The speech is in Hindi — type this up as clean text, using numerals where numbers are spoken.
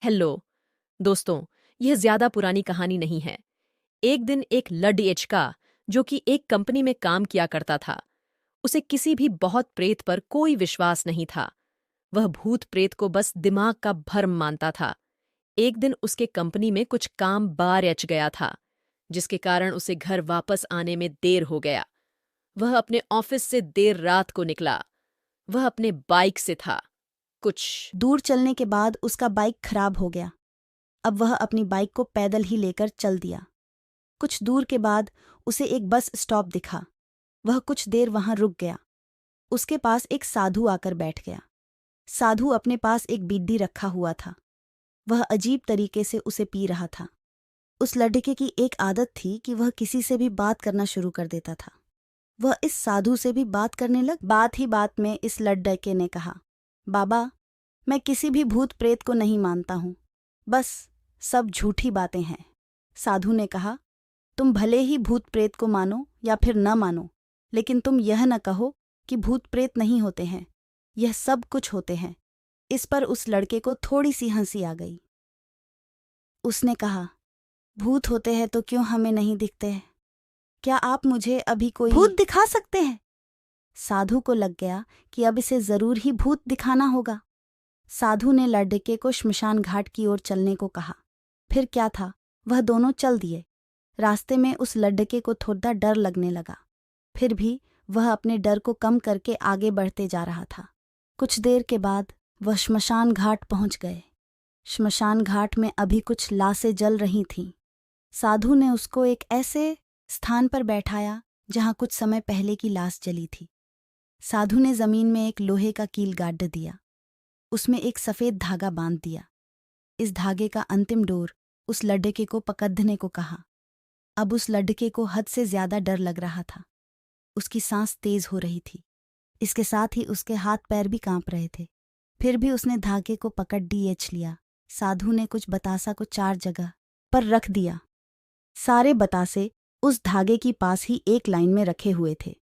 हेलो दोस्तों, यह ज्यादा पुरानी कहानी नहीं है। एक दिन एक लडएचका, जो कि एक कंपनी में काम किया करता था, उसे किसी भी बहुत प्रेत पर कोई विश्वास नहीं था। वह भूत प्रेत को बस दिमाग का भ्रम मानता था। एक दिन उसके कंपनी में कुछ काम बार अच गया था, जिसके कारण उसे घर वापस आने में देर हो गया। वह अपने ऑफिस से देर रात को निकला। वह अपने बाइक से था। कुछ दूर चलने के बाद उसका बाइक खराब हो गया। अब वह अपनी बाइक को पैदल ही लेकर चल दिया। कुछ दूर के बाद उसे एक बस स्टॉप दिखा। वह कुछ देर वहां रुक गया। उसके पास एक साधु आकर बैठ गया। साधु अपने पास एक बीड़ी रखा हुआ था। वह अजीब तरीके से उसे पी रहा था। उस लड़के की एक आदत थी कि वह किसी से भी बात करना शुरू कर देता था। वह इस साधु से भी बात करने लग। बात ही बात में इस लड़के ने कहा, बाबा, मैं किसी भी भूत प्रेत को नहीं मानता हूं, बस सब झूठी बातें हैं। साधु ने कहा, तुम भले ही भूत प्रेत को मानो या फिर न मानो, लेकिन तुम यह न कहो कि भूत प्रेत नहीं होते हैं। यह सब कुछ होते हैं। इस पर उस लड़के को थोड़ी सी हंसी आ गई। उसने कहा, भूत होते हैं तो क्यों हमें नहीं दिखते हैं? क्या आप मुझे अभी कोई भूत दिखा सकते हैं? साधु को लग गया कि अब इसे जरूर ही भूत दिखाना होगा। साधु ने लड़के को श्मशान घाट की ओर चलने को कहा। फिर क्या था, वह दोनों चल दिए। रास्ते में उस लड़के को थोड़ा डर लगने लगा। फिर भी वह अपने डर को कम करके आगे बढ़ते जा रहा था। कुछ देर के बाद वह श्मशान घाट पहुंच गए। श्मशान घाट में अभी कुछ लाशें जल रही थीं। साधु ने उसको एक ऐसे स्थान पर बैठाया जहां कुछ समय पहले की लाश जली थी। साधु ने जमीन में एक लोहे का कील गाड़ दिया। उसमें एक सफेद धागा बांध दिया। इस धागे का अंतिम डोर उस लड़के को पकड़ने को कहा। अब उस लड़के को हद से ज्यादा डर लग रहा था। उसकी सांस तेज हो रही थी। इसके साथ ही उसके हाथ पैर भी कांप रहे थे। फिर भी उसने धागे को पकड़ लिया। साधु ने कुछ बतासा को 4 जगह पर रख दिया। सारे बतासे उस धागे की पास ही एक लाइन में रखे हुए थे।